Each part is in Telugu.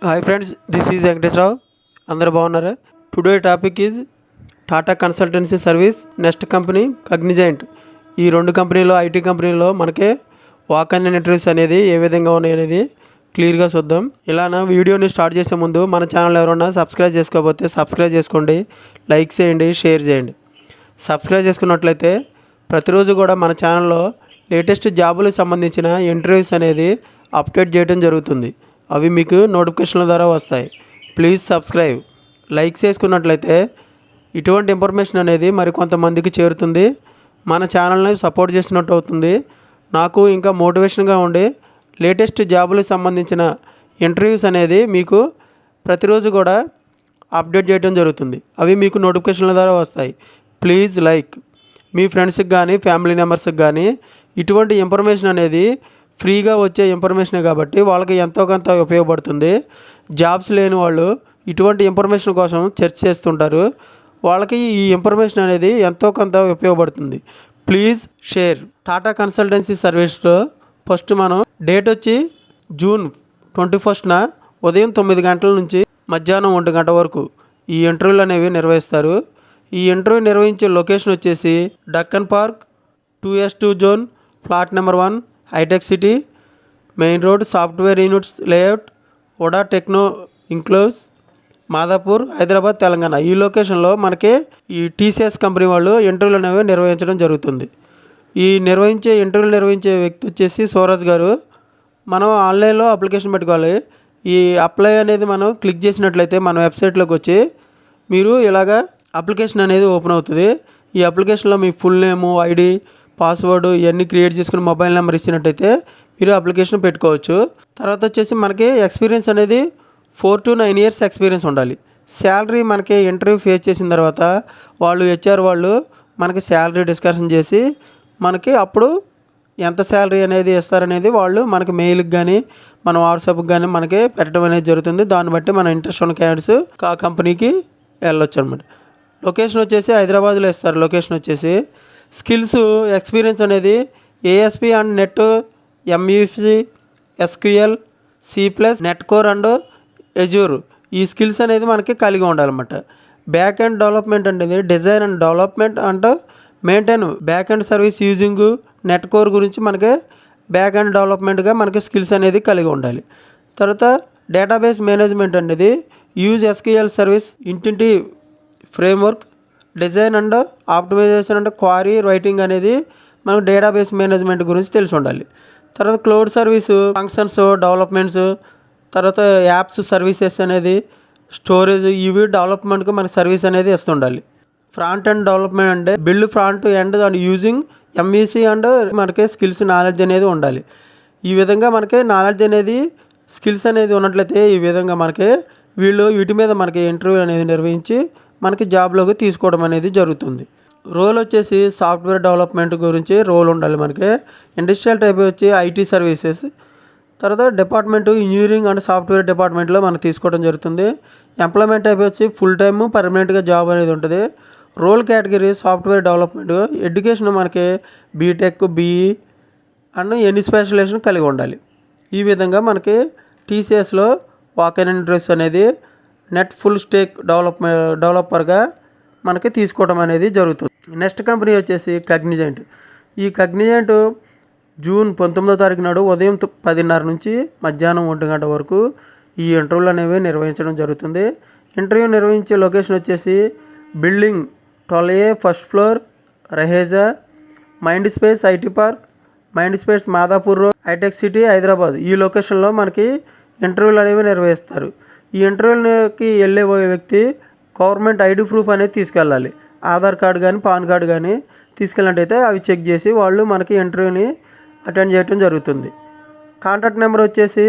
Hi friends, this is Venkateswararao. అందరూ బాగున్నారా? Today topic is Tata consultancy service, next company Cognizant. ఈ రెండు కంపెనీలో, ఐటీ కంపెనీలో మనకే వాక్ అండ్ ఇంటర్వ్యూస్ అనేది ఏ విధంగా ఉన్నాయి అనేది క్లియర్గా చూద్దాం. ఇలానా వీడియోని స్టార్ట్ చేసే ముందు మన ఛానల్ ఎవరన్నా సబ్స్క్రైబ్ చేసుకోకపోతే సబ్స్క్రైబ్ చేసుకోండి, లైక్ చేయండి, షేర్ చేయండి. సబ్స్క్రైబ్ చేసుకున్నట్లయితే ప్రతిరోజు కూడా మన ఛానల్లో లేటెస్ట్ జాబులకు సంబంధించిన ఇంటర్వ్యూస్ అనేది అప్డేట్ చేయడం జరుగుతుంది. అవి మీకు నోటిఫికేషన్ల ద్వారా వస్తాయి. Please subscribe. లైక్ చేసుకున్నట్లయితే ఇటువంటి ఇన్ఫర్మేషన్ అనేది మరికొంతమందికి చేరుతుంది. మన ఛానల్ని సపోర్ట్ చేసినట్టు అవుతుంది. నాకు ఇంకా మోటివేషన్గా ఉండి లేటెస్ట్ జాబులకు సంబంధించిన ఇంటర్వ్యూస్ అనేది మీకు ప్రతిరోజు కూడా అప్డేట్ చేయడం జరుగుతుంది. అవి మీకు నోటిఫికేషన్ల ద్వారా వస్తాయి. Please like. మీ ఫ్రెండ్స్కి కానీ ఫ్యామిలీ మెంబర్స్కి కానీ ఇటువంటి ఇన్ఫర్మేషన్ అనేది ఫ్రీగా వచ్చే ఇన్ఫర్మేషనే కాబట్టి వాళ్ళకి ఎంతో కొంత ఉపయోగపడుతుంది. జాబ్స్ లేని వాళ్ళు ఇటువంటి ఇన్ఫర్మేషన్ కోసం సెర్చ్ చేస్తుంటారు. వాళ్ళకి ఈ ఇన్ఫర్మేషన్ అనేది ఎంతో కొంత ఉపయోగపడుతుంది. Please share. టాటా కన్సల్టెన్సీ సర్వీస్లో ఫస్ట్ మనం డేట్ వచ్చి జూన్ 21న ఉదయం 9 గంటల నుంచి మధ్యాహ్నం 1 గంట వరకు ఈ ఇంటర్వ్యూలు అనేవి నిర్వహిస్తారు. ఈ ఇంటర్వ్యూ నిర్వహించే లొకేషన్ వచ్చేసి Deccan park 2S2 zone, flat number 1, hitech city, main road, software units layout, వడా టెక్నో ఇంక్లోజ్, మాదాపూర్, హైదరాబాద్, తెలంగాణ. ఈ లొకేషన్లో మనకి ఈ TCS కంపెనీ వాళ్ళు ఇంటర్వ్యూలు అనేవి నిర్వహించడం జరుగుతుంది. ఈ ఇంటర్వ్యూలు నిర్వహించే వ్యక్తి వచ్చేసి సోరాజ్ గారు. మనం ఆన్లైన్లో అప్లికేషన్ పెట్టుకోవాలి. ఈ అప్లై అనేది మనం క్లిక్ చేసినట్లయితే మన వెబ్సైట్లోకి వచ్చి మీరు ఇలాగా అప్లికేషన్ అనేది ఓపెన్ అవుతుంది. ఈ అప్లికేషన్లో మీ ఫుల్ నేము, ఐడి, పాస్వర్డ్ ఇవన్నీ క్రియేట్ చేసుకుని మొబైల్ నెంబర్ ఇచ్చినట్టయితే మీరు అప్లికేషన్ పెట్టుకోవచ్చు. తర్వాత వచ్చేసి మనకి ఎక్స్పీరియన్స్ అనేది 4 to 9 years ఎక్స్పీరియన్స్ ఉండాలి. శాలరీ మనకి ఇంటర్వ్యూ ఫేస్ చేసిన తర్వాత HR వాళ్ళు మనకి శాలరీ డిస్కషన్ చేసి మనకి అప్పుడు ఎంత శాలరీ అనేది ఇస్తారనేది వాళ్ళు మనకి మెయిల్కి కానీ మన వాట్సాప్కి కానీ మనకి పెట్టడం అనేది జరుగుతుంది. దాన్ని బట్టి మన ఇంట్రెస్ట్ ఉన్న క్యాండిడేట్స్ ఆ కంపెనీకి వెళ్ళొచ్చు అనమాట. లొకేషన్ వచ్చేసి హైదరాబాద్లో ఇస్తారు. లొకేషన్ వచ్చేసి స్కిల్స్ ఎక్స్పీరియన్స్ అనేది ASP and net, MEC, SQL, C+, net core and Azure ఈ స్కిల్స్ అనేది మనకి కలిగి ఉండాలన్నమాట. బ్యాక్ అండ్ డెవలప్మెంట్ అనేది design and development and maintain back and service using net core గురించి మనకి బ్యాక్ అండ్ డెవలప్మెంట్గా మనకి స్కిల్స్ అనేది కలిగి ఉండాలి. తర్వాత డేటాబేస్ మేనేజ్మెంట్ అనేది use SQL service, entity framework, design and optimisation and query writing అనేది మనకు డేటాబేస్ మేనేజ్మెంట్ గురించి తెలిసి ఉండాలి. తర్వాత క్లౌడ్ సర్వీసు, ఫంక్షన్స్, డెవలప్మెంట్స్, తర్వాత యాప్స్ సర్వీసెస్ అనేది స్టోరేజ్, ఇవి డెవలప్మెంట్కి మనకి సర్వీస్ అనేది ఇస్తుండాలి. ఫ్రంట్ అండ్ డెవలప్మెంట్ అంటే build front end and using MEC and మనకి స్కిల్స్ నాలెడ్జ్ అనేది ఉండాలి. ఈ విధంగా మనకి నాలెడ్జ్ అనేది స్కిల్స్ అనేది ఉన్నట్లయితే ఈ విధంగా మనకి వీటి మీద మనకి ఇంటర్వ్యూ అనేది నిర్వహించి మనకి జాబ్లోకి తీసుకోవడం అనేది జరుగుతుంది. రోల్ వచ్చేసి సాఫ్ట్వేర్ డెవలప్మెంట్ గురించి రోల్ ఉండాలి మనకి. ఇండస్ట్రియల్ టైప్ వచ్చి IT సర్వీసెస్. తర్వాత డిపార్ట్మెంటు ఇంజనీరింగ్ అండ్ సాఫ్ట్వేర్ డిపార్ట్మెంట్లో మనకు తీసుకోవడం జరుగుతుంది. ఎంప్లాయ్మెంట్ టైప్ వచ్చి ఫుల్ టైమ్ పర్మనెంట్గా జాబ్ అనేది ఉంటుంది. Role category software development. Education మనకి BTech, BE and any specialisation కలిగి ఉండాలి. ఈ విధంగా మనకి TCSలో వాక్ అండ్ ఇంటర్వ్యూస్ అనేది నెట్ ఫుల్ స్టేక్ డెవలపర్గా మనకి తీసుకోవడం అనేది జరుగుతుంది. నెక్స్ట్ కంపెనీ వచ్చేసి కాగ్నిజెంట్. ఈ కాగ్నిజెంట్ జూన్ 19వ తారీఖు నాడు ఉదయం 10:30 నుంచి మధ్యాహ్నం 1 గంట వరకు ఈ ఇంటర్వ్యూలు అనేవి నిర్వహించడం జరుగుతుంది. ఇంటర్వ్యూ నిర్వహించే లొకేషన్ వచ్చేసి building 12A, first floor, Raheja, mind space IT park, mind space, Madhapur road, hitech city, Hyderabad. ఈ లొకేషన్లో మనకి ఇంటర్వ్యూలు అనేవి నిర్వహిస్తారు. ఈ ఇంటర్వ్యూలకి వెళ్ళే వ్యక్తి గవర్నమెంట్ ID ప్రూఫ్ అనేది తీసుకెళ్ళాలి. ఆధార్ కార్డు కానీ పాన్ కార్డు కానీ తీసుకెళ్ళినట్టయితే అవి చెక్ చేసి వాళ్ళు మనకి ఇంటర్వ్యూని అటెండ్ చేయడం జరుగుతుంది. కాంటాక్ట్ నెంబర్ వచ్చేసి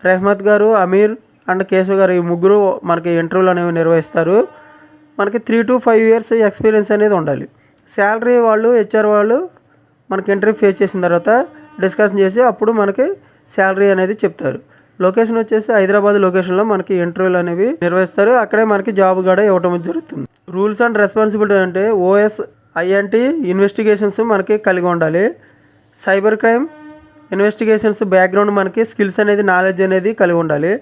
రెహ్మత్ గారు, అమీర్ అండ్ కేశవ్ గారు, ఈ ముగ్గురు మనకి ఇంటర్వ్యూలు అనేవి నిర్వహిస్తారు. మనకి 3 to 5 years ఎక్స్పీరియన్స్ అనేది ఉండాలి. శాలరీ వాళ్ళు HR వాళ్ళు మనకి ఇంటర్వ్యూ ఫేస్ చేసిన తర్వాత డిస్కషన్ చేసి అప్పుడు మనకి శాలరీ అనేది చెప్తారు. లొకేషన్ వచ్చేసి హైదరాబాద్ లొకేషన్లో మనకి ఇంటర్వ్యూలు అనేవి నిర్వహిస్తారు. అక్కడే మనకి జాబ్ కూడా ఇవ్వడం జరుగుతుంది. రూల్స్ అండ్ రెస్పాన్సిబిలిటీ అంటే OSINT ఇన్వెస్టిగేషన్స్ మనకి కలిగి ఉండాలి. సైబర్ క్రైమ్ ఇన్వెస్టిగేషన్స్ బ్యాక్గ్రౌండ్ మనకి స్కిల్స్ అనేది నాలెడ్జ్ అనేది కలిగి ఉండాలి.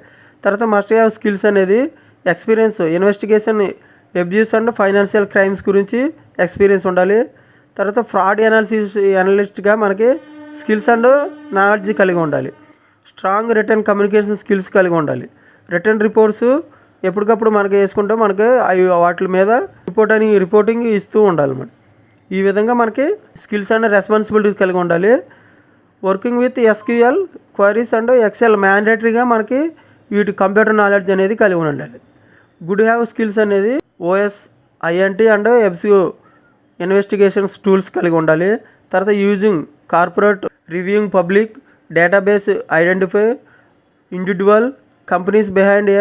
తర్వాత మస్ట్ హ్యావ్ స్కిల్స్ అనేది experience investigation abuse and financial crimes గురించి ఎక్స్పీరియన్స్ ఉండాలి. తర్వాత ఫ్రాడ్ అనలిస్ట్గా మనకి స్కిల్స్ అండ్ నాలెడ్జ్ కలిగి ఉండాలి. స్ట్రాంగ్ రిటర్న్ కమ్యూనికేషన్ స్కిల్స్ కలిగి ఉండాలి. రిటర్న్ రిపోర్ట్స్ ఎప్పటికప్పుడు మనకి వేసుకుంటే మనకి అవి వాటి మీద రిపోర్టింగ్ ఇస్తూ ఉండాలి. మనం ఈ విధంగా మనకి స్కిల్స్ అండ్ రెస్పాన్సిబిలిటీస్ కలిగి ఉండాలి. Working with SQL queries and excel మ్యాండేటరీగా మనకి వీటి కంప్యూటర్ నాలెడ్జ్ అనేది కలిగి ఉండాలి. గుడ్ హ్యావ్ స్కిల్స్ అనేది OSINT and FCO investigations tools కలిగి ఉండాలి. తర్వాత using corporate reviewing public database identify individual companies behind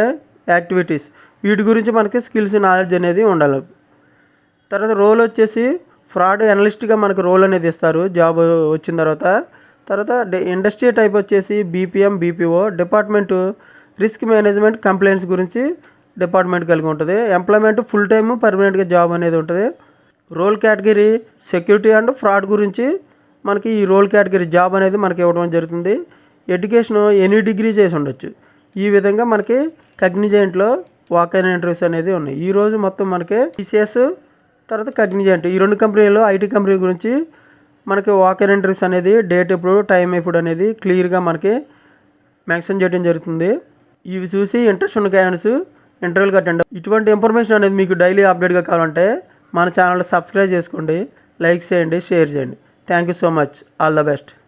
activities వీటి గురించి మనకి స్కిల్స్ నాలెడ్జ్ అనేది ఉండాలి. తర్వాత రోల్ వచ్చేసి ఫ్రాడ్ అనలిస్ట్గా మనకు రోల్ అనేది ఇస్తారు జాబ్ వచ్చిన తర్వాత ఇండస్ట్రీ టైప్ వచ్చేసి BPM BPO department risk management complaints గురించి డిపార్ట్మెంట్ కలిగి ఉంటుంది. ఎంప్లాయ్మెంట్ ఫుల్ టైమ్ పర్మనెంట్గా జాబ్ అనేది ఉంటుంది. Role category security and fraud గురించి మనకి ఈ రోల్ కేటగిరీ జాబ్ అనేది మనకి ఇవ్వడం జరుగుతుంది. ఎడ్యుకేషన్ ఎనీ డిగ్రీ చేసి ఉండొచ్చు. ఈ విధంగా మనకి కగ్నిజెంట్లో వాక్-ఇన్ ఇంటర్వ్యూస్ అనేది ఉన్నాయి. ఈరోజు మొత్తం మనకి టీసీఎస్ తర్వాత కగ్నిజెంట్ ఈ రెండు కంపెనీలు ఐటీ కంపెనీ గురించి మనకి వాక్-ఇన్ ఇంటర్వ్యూస్ అనేది డేట్ ఎప్పుడు టైం ఎప్పుడు అనేది క్లియర్గా మనకి మెన్షన్ చేయడం జరుగుతుంది. ఇవి చూసి ఇంట్రెస్ట్ ఉన్న క్యాండిడేట్స్ ఇంటర్వ్యూలకు అటెండ్. ఇటువంటి ఇన్ఫర్మేషన్ అనేది మీకు డైలీ అప్డేట్గా కావాలంటే మన ఛానల్ సబ్స్క్రైబ్ చేసుకోండి, లైక్ చేయండి, షేర్ చేయండి. Thank you so much. All the best.